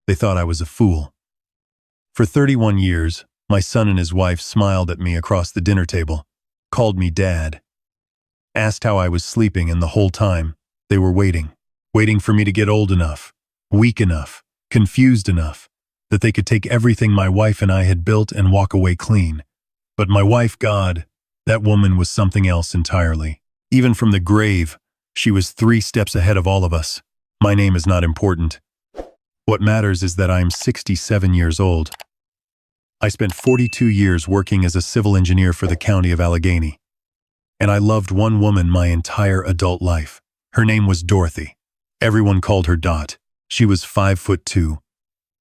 They thought I was a fool. For 31 years, my son and his wife smiled at me across the dinner table, called me Dad, asked how I was sleeping, and the whole time, they were waiting for me to get old enough, weak enough, confused enough, that they could take everything my wife and I had built and walk away clean. But my wife, God, that woman was something else entirely. Even from the grave, she was 3 steps ahead of all of us. My name is not important. What matters is that I am 67 years old. I spent 42 years working as a civil engineer for the county of Allegheny. And I loved one woman my entire adult life. Her name was Dorothy. Everyone called her Dot. She was 5'2".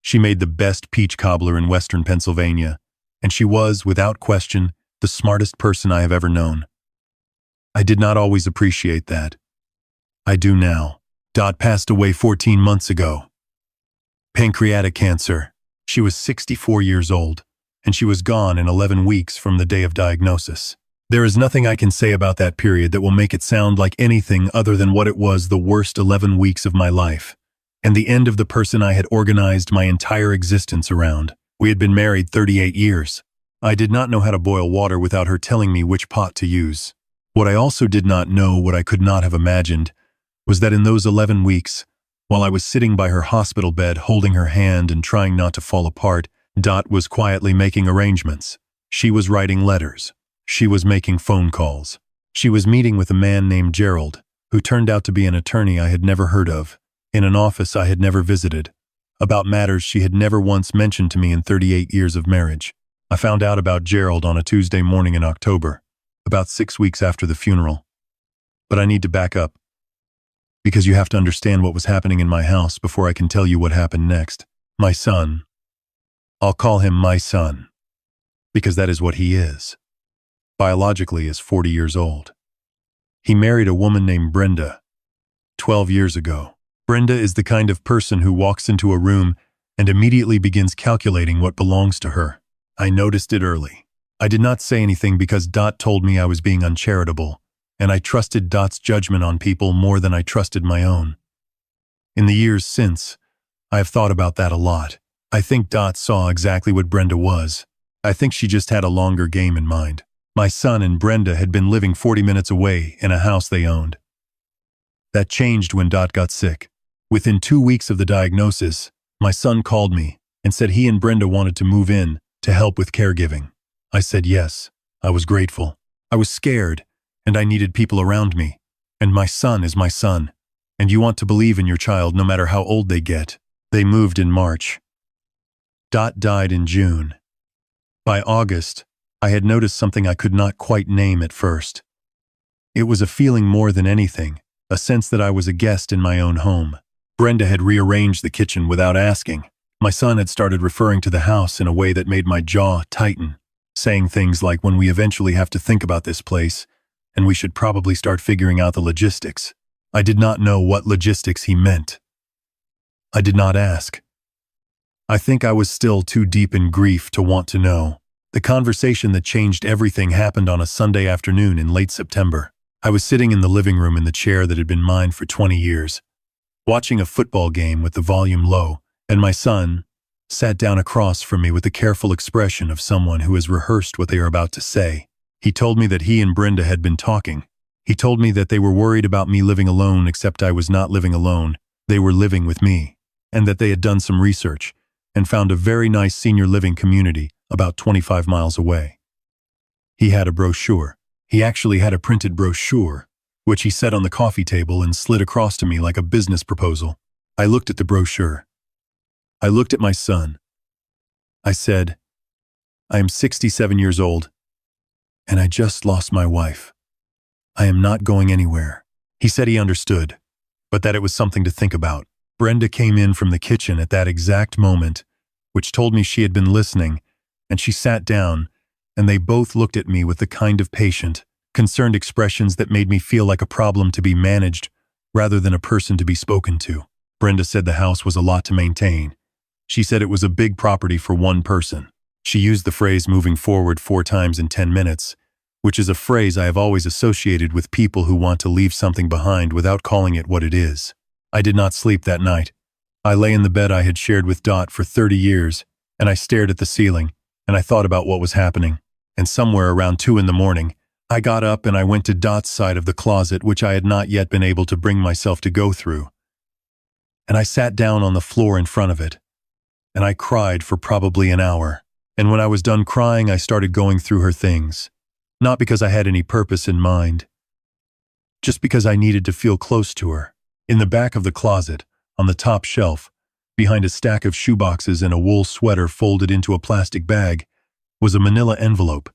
She made the best peach cobbler in western Pennsylvania, and she was, without question, the smartest person I have ever known. I did not always appreciate that. I do now. Dot passed away 14 months ago. Pancreatic cancer. She was 64 years old, and she was gone in 11 weeks from the day of diagnosis. There is nothing I can say about that period that will make it sound like anything other than what it was: the worst 11 weeks of my life, and the end of the person I had organized my entire existence around. We had been married 38 years. I did not know how to boil water without her telling me which pot to use. What I also did not know, what I could not have imagined, was that in those 11 weeks, while I was sitting by her hospital bed holding her hand and trying not to fall apart, Dot was quietly making arrangements. She was writing letters. She was making phone calls. She was meeting with a man named Gerald, who turned out to be an attorney I had never heard of, in an office I had never visited, about matters she had never once mentioned to me in 38 years of marriage. I found out about Gerald on a Tuesday morning in October, about 6 weeks after the funeral. But I need to back up, because you have to understand what was happening in my house before I can tell you what happened next. My son. I'll call him my son, because that is what he is. Biologically is 40 years old. He married a woman named Brenda 12 years ago. Brenda is the kind of person who walks into a room and immediately begins calculating what belongs to her. I noticed it early. I did not say anything because Dot told me I was being uncharitable, and I trusted Dot's judgment on people more than I trusted my own. In the years since, I have thought about that a lot. I think Dot saw exactly what Brenda was. I think she just had a longer game in mind. My son and Brenda had been living 40 minutes away in a house they owned. That changed when Dot got sick. Within 2 weeks of the diagnosis, my son called me and said he and Brenda wanted to move in to help with caregiving. I said yes. I was grateful. I was scared, and I needed people around me. And my son is my son. And you want to believe in your child no matter how old they get. They moved in March. Dot died in June. By August, I had noticed something I could not quite name at first. It was a feeling more than anything, a sense that I was a guest in my own home. Brenda had rearranged the kitchen without asking. My son had started referring to the house in a way that made my jaw tighten, saying things like, when we eventually have to think about this place, and we should probably start figuring out the logistics. I did not know what logistics he meant. I did not ask. I think I was still too deep in grief to want to know. The conversation that changed everything happened on a Sunday afternoon in late September. I was sitting in the living room in the chair that had been mine for 20 years, watching a football game with the volume low, and my son sat down across from me with the careful expression of someone who has rehearsed what they are about to say. He told me that he and Brenda had been talking. He told me that they were worried about me living alone, except I was not living alone. They were living with me, and that they had done some research and found a very nice senior living community about 25 miles away. He had a brochure. He actually had a printed brochure, which he set on the coffee table and slid across to me like a business proposal. I looked at the brochure. I looked at my son. I said, I am 67 years old, and I just lost my wife. I am not going anywhere. He said he understood, but that it was something to think about. Brenda came in from the kitchen at that exact moment, which told me she had been listening, and she sat down, and they both looked at me with the kind of patient, concerned expressions that made me feel like a problem to be managed rather than a person to be spoken to. Brenda said the house was a lot to maintain. She said it was a big property for one person. She used the phrase moving forward 4 times in 10 minutes, which is a phrase I have always associated with people who want to leave something behind without calling it what it is. I did not sleep that night. I lay in the bed I had shared with Dot for 30 years, and I stared at the ceiling, and I thought about what was happening. And somewhere around 2 in the morning, I got up and I went to Dot's side of the closet, which I had not yet been able to bring myself to go through. And I sat down on the floor in front of it, and I cried for probably an hour. And when I was done crying, I started going through her things. Not because I had any purpose in mind, just because I needed to feel close to her. In the back of the closet, on the top shelf, behind a stack of shoeboxes and a wool sweater folded into a plastic bag, was a manila envelope.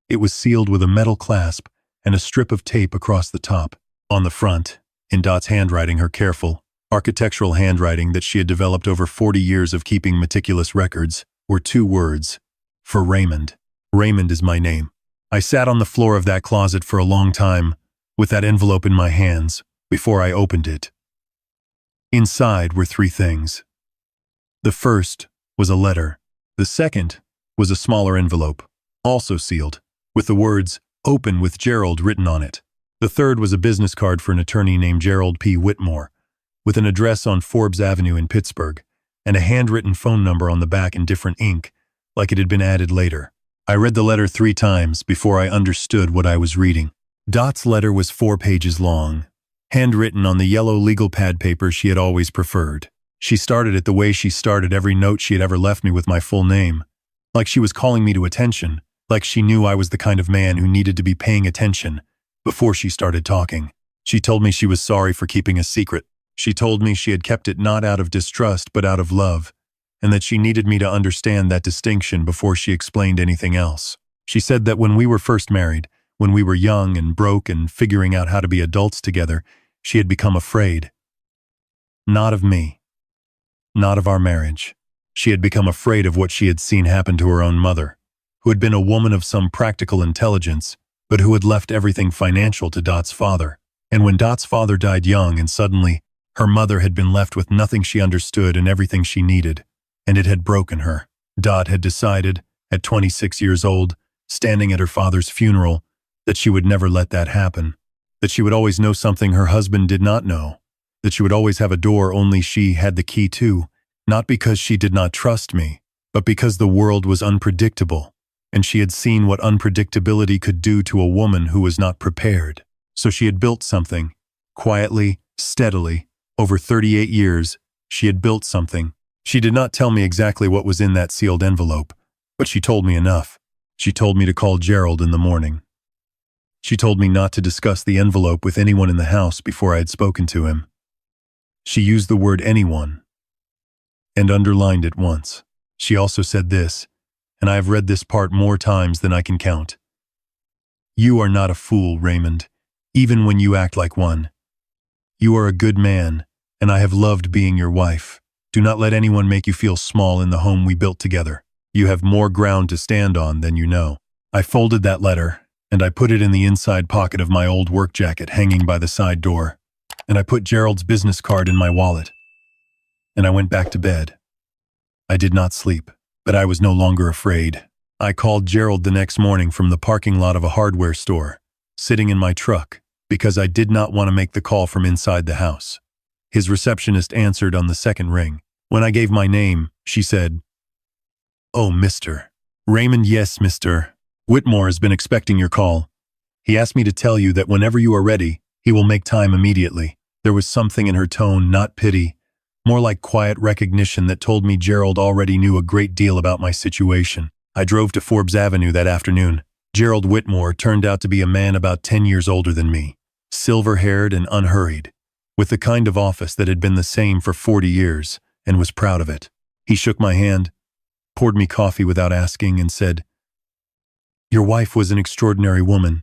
It was sealed with a metal clasp and a strip of tape across the top. On the front, in Dot's handwriting, her careful, architectural handwriting that she had developed over 40 years of keeping meticulous records, were 2 words: for Raymond. Raymond is my name. I sat on the floor of that closet for a long time, with that envelope in my hands, before I opened it. Inside were 3 things. The first was a letter. The second was a smaller envelope, also sealed, with the words, "Open with Gerald" written on it. The third was a business card for an attorney named Gerald P. Whitmore, with an address on Forbes Avenue in Pittsburgh, and a handwritten phone number on the back in different ink, like it had been added later. I read the letter 3 times before I understood what I was reading. Dot's letter was 4 pages long, handwritten on the yellow legal pad paper she had always preferred. She started it the way she started every note she had ever left me, with my full name, like she was calling me to attention, like she knew I was the kind of man who needed to be paying attention before she started talking. She told me she was sorry for keeping a secret. She told me she had kept it not out of distrust but out of love, and that she needed me to understand that distinction before she explained anything else. She said that when we were first married, when we were young and broke and figuring out how to be adults together, she had become afraid. Not of me. Not of our marriage. She had become afraid of what she had seen happen to her own mother, who had been a woman of some practical intelligence, but who had left everything financial to Dot's father. And when Dot's father died young, and suddenly her mother had been left with nothing she understood and everything she needed, and it had broken her. Dot had decided, at 26 years old, standing at her father's funeral, that she would never let that happen, that she would always know something her husband did not know, that she would always have a door only she had the key to, not because she did not trust me, but because the world was unpredictable, and she had seen what unpredictability could do to a woman who was not prepared. So she had built something, quietly, steadily, over 38 years, she had built something. She did not tell me exactly what was in that sealed envelope, but she told me enough. She told me to call Gerald in the morning. She told me not to discuss the envelope with anyone in the house before I had spoken to him. She used the word anyone and underlined it once. She also said this, and I have read this part more times than I can count. You are not a fool, Raymond, even when you act like one. You are a good man, and I have loved being your wife. Do not let anyone make you feel small in the home we built together. You have more ground to stand on than you know. I folded that letter, and I put it in the inside pocket of my old work jacket hanging by the side door, and I put Gerald's business card in my wallet, and I went back to bed. I did not sleep, but I was no longer afraid. I called Gerald the next morning from the parking lot of a hardware store, sitting in my truck, because I did not want to make the call from inside the house. His receptionist answered on the second ring. When I gave my name, she said, "Oh, Mr. Raymond." "Yes, Mr. Whitmore has been expecting your call. He asked me to tell you that whenever you are ready, he will make time immediately." There was something in her tone, not pity, more like quiet recognition, that told me Gerald already knew a great deal about my situation. I drove to Forbes Avenue that afternoon. Gerald Whitmore turned out to be a man about 10 years older than me, silver-haired and unhurried, with the kind of office that had been the same for 40 years, and was proud of it. He shook my hand, poured me coffee without asking, and said, "Your wife was an extraordinary woman.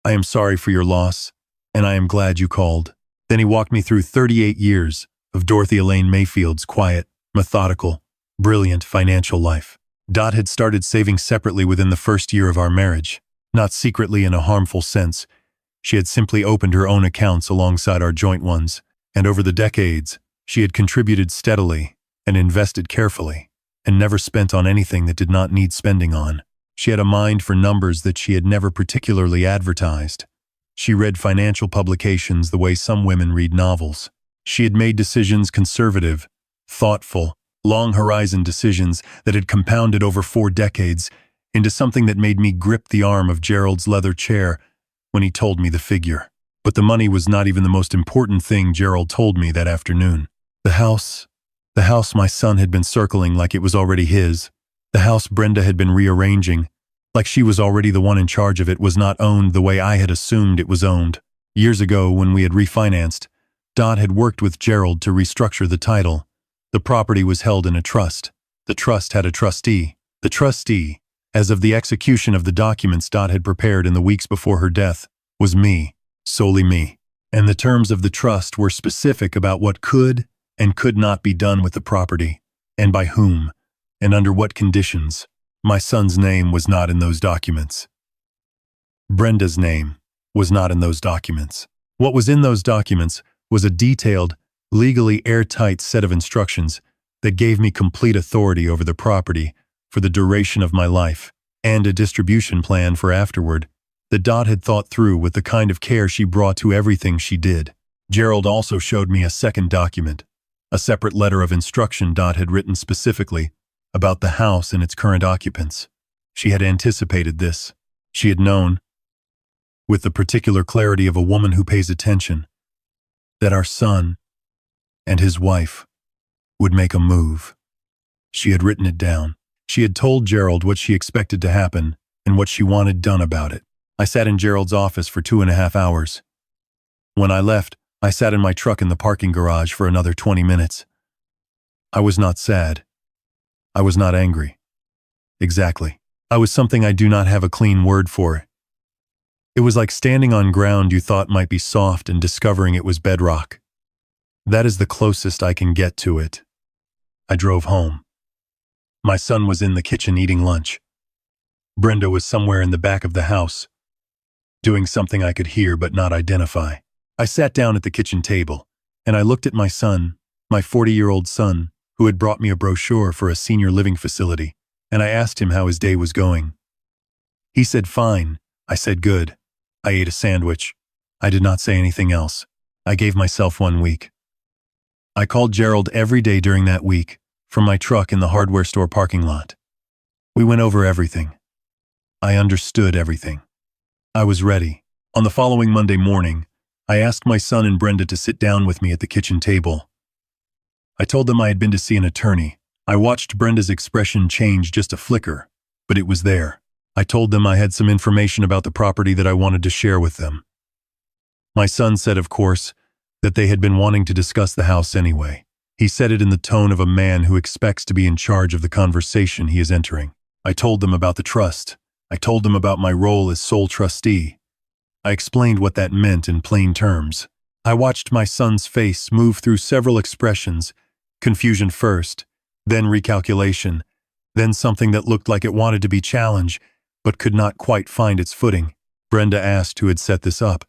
I am sorry for your loss, and I am glad you called." Then he walked me through 38 years of Dorothy Elaine Mayfield's quiet, methodical, brilliant financial life. Dot had started saving separately within the first year of our marriage, not secretly in a harmful sense. She had simply opened her own accounts alongside our joint ones, and over the decades, she had contributed steadily and invested carefully, and never spent on anything that did not need spending on. She had a mind for numbers that she had never particularly advertised. She read financial publications the way some women read novels. She had made decisions conservative thoughtful, long-horizon decisions that had compounded over 4 decades into something that made me grip the arm of Gerald's leather chair when he told me the figure. But the money was not even the most important thing Gerald told me that afternoon. The house my son had been circling like it was already his, the house Brenda had been rearranging, like she was already the one in charge of it, was not owned the way I had assumed it was owned. Years ago, when we had refinanced, Dot had worked with Gerald to restructure the title. The property was held in a trust. The trust had a trustee. The trustee, as of the execution of the documents Dot had prepared in the weeks before her death, was me, solely me. And the terms of the trust were specific about what could and could not be done with the property, and by whom, and under what conditions. My son's name was not in those documents. Brenda's name was not in those documents. What was in those documents was a detailed, legally airtight set of instructions that gave me complete authority over the property for the duration of my life, and a distribution plan for afterward that Dot had thought through with the kind of care she brought to everything she did. Gerald also showed me a second document, a separate letter of instruction Dot had written specifically about the house and its current occupants. She had anticipated this. She had known, with the particular clarity of a woman who pays attention, that our son and his wife would make a move. She had written it down. She had told Gerald what she expected to happen and what she wanted done about it. I sat in Gerald's office for 2.5 hours. When I left, I sat in my truck in the parking garage for another 20 minutes. I was not sad. I was not angry. Exactly. I was something I do not have a clean word for. It was like standing on ground you thought might be soft and discovering it was bedrock. That is the closest I can get to it. I drove home. My son was in the kitchen eating lunch. Brenda was somewhere in the back of the house, doing something I could hear but not identify. I sat down at the kitchen table, and I looked at my son, my 40-year-old son, who had brought me a brochure for a senior living facility, and I asked him how his day was going. He said fine. I said good. I ate a sandwich. I did not say anything else. I gave myself 1 week. I called Gerald every day during that week, from my truck in the hardware store parking lot. We went over everything. I understood everything. I was ready. On the following Monday morning, I asked my son and Brenda to sit down with me at the kitchen table. I told them I had been to see an attorney. I watched Brenda's expression change just a flicker, but it was there. I told them I had some information about the property that I wanted to share with them. My son said, of course, that they had been wanting to discuss the house anyway. He said it in the tone of a man who expects to be in charge of the conversation he is entering. I told them about the trust. I told them about my role as sole trustee. I explained what that meant in plain terms. I watched my son's face move through several expressions, confusion first, then recalculation, then something that looked like it wanted to be challenged, but could not quite find its footing. Brenda asked who had set this up.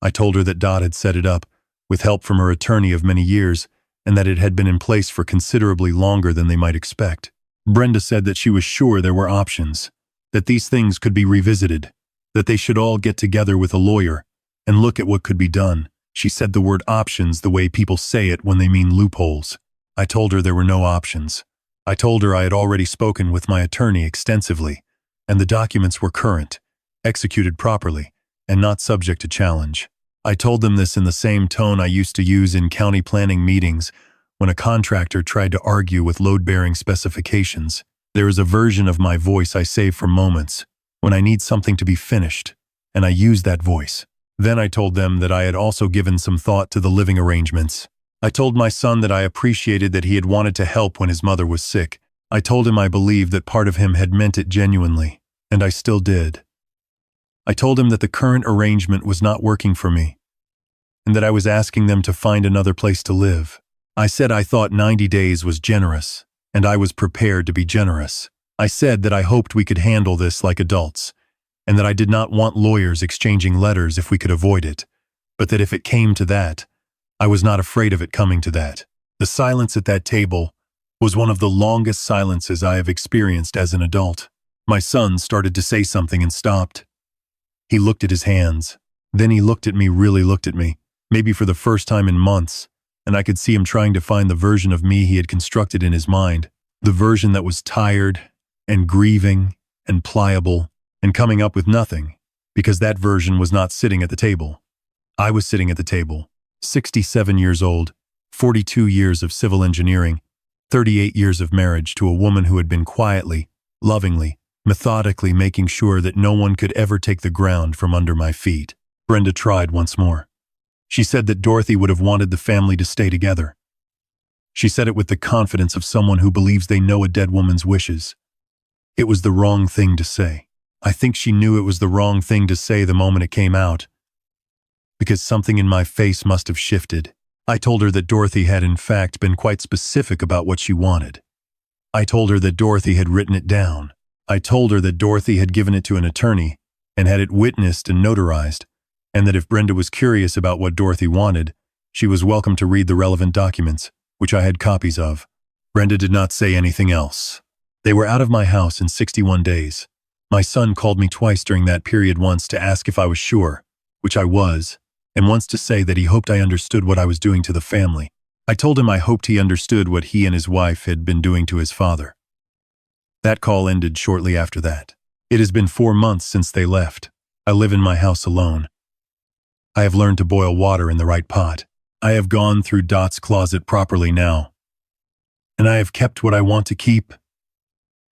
I told her that Dot had set it up, with help from her attorney of many years, and that it had been in place for considerably longer than they might expect. Brenda said that she was sure there were options, that these things could be revisited, that they should all get together with a lawyer and look at what could be done. She said the word options the way people say it when they mean loopholes. I told her there were no options. I told her I had already spoken with my attorney extensively, and the documents were current, executed properly, and not subject to challenge. I told them this in the same tone I used to use in county planning meetings when a contractor tried to argue with load-bearing specifications. There is a version of my voice I save for moments when I need something to be finished, and I use that voice. Then I told them that I had also given some thought to the living arrangements. I told my son that I appreciated that he had wanted to help when his mother was sick. I told him I believed that part of him had meant it genuinely, and I still did. I told him that the current arrangement was not working for me, and that I was asking them to find another place to live. I said I thought 90 days was generous, and I was prepared to be generous. I said that I hoped we could handle this like adults, and that I did not want lawyers exchanging letters if we could avoid it, but that if it came to that, I was not afraid of it coming to that. The silence at that table was one of the longest silences I have experienced as an adult. My son started to say something and stopped. He looked at his hands. Then he looked at me, really looked at me, maybe for the first time in months, and I could see him trying to find the version of me he had constructed in his mind, the version that was tired and grieving and pliable and coming up with nothing, because that version was not sitting at the table. I was sitting at the table, 67 years old, 42 years of civil engineering, 38 years of marriage to a woman who had been quietly, lovingly, methodically making sure that no one could ever take the ground from under my feet. Brenda tried once more. She said that Dorothy would have wanted the family to stay together. She said it with the confidence of someone who believes they know a dead woman's wishes. It was the wrong thing to say. I think she knew it was the wrong thing to say the moment it came out, because something in my face must have shifted. I told her that Dorothy had in fact been quite specific about what she wanted. I told her that Dorothy had written it down. I told her that Dorothy had given it to an attorney and had it witnessed and notarized, and that if Brenda was curious about what Dorothy wanted, she was welcome to read the relevant documents, which I had copies of. Brenda did not say anything else. They were out of my house in 61 days. My son called me twice during that period, once to ask if I was sure, which I was, and once to say that he hoped I understood what I was doing to the family. I told him I hoped he understood what he and his wife had been doing to his father. That call ended shortly after that. It has been 4 months since they left. I live in my house alone. I have learned to boil water in the right pot. I have gone through Dot's closet properly now. And I have kept what I want to keep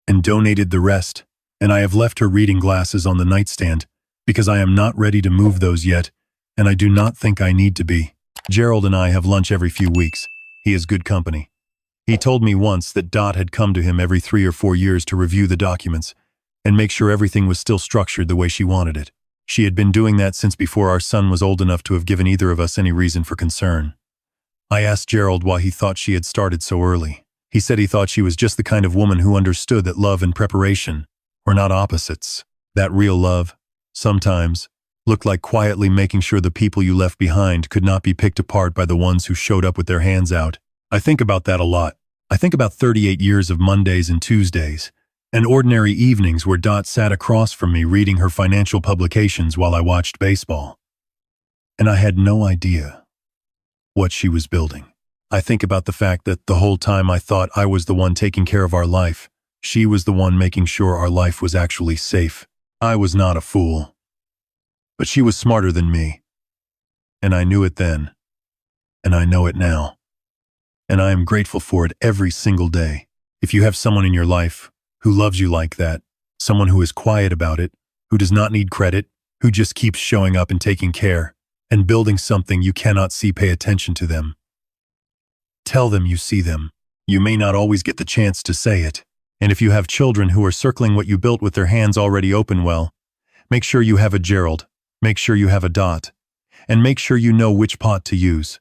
and donated the rest, and I have left her reading glasses on the nightstand because I am not ready to move those yet, and I do not think I need to be. Gerald and I have lunch every few weeks. He is good company. He told me once that Dot had come to him every 3 or 4 years to review the documents and make sure everything was still structured the way she wanted it. She had been doing that since before our son was old enough to have given either of us any reason for concern. I asked Gerald why he thought she had started so early. He said he thought she was just the kind of woman who understood that love and preparation were not opposites. That real love, sometimes, looked like quietly making sure the people you left behind could not be picked apart by the ones who showed up with their hands out. I think about that a lot. I think about 38 years of Mondays and Tuesdays, and ordinary evenings where Dot sat across from me reading her financial publications while I watched baseball. And I had no idea what she was building. I think about the fact that the whole time I thought I was the one taking care of our life, she was the one making sure our life was actually safe. I was not a fool. But she was smarter than me. And I knew it then. And I know it now. And I am grateful for it every single day. If you have someone in your life who loves you like that, someone who is quiet about it, who does not need credit, who just keeps showing up and taking care, and building something you cannot see, pay attention to them. Tell them you see them. You may not always get the chance to say it. And if you have children who are circling what you built with their hands already open, well, make sure you have a Gerald, make sure you have a Dot, and make sure you know which pot to use.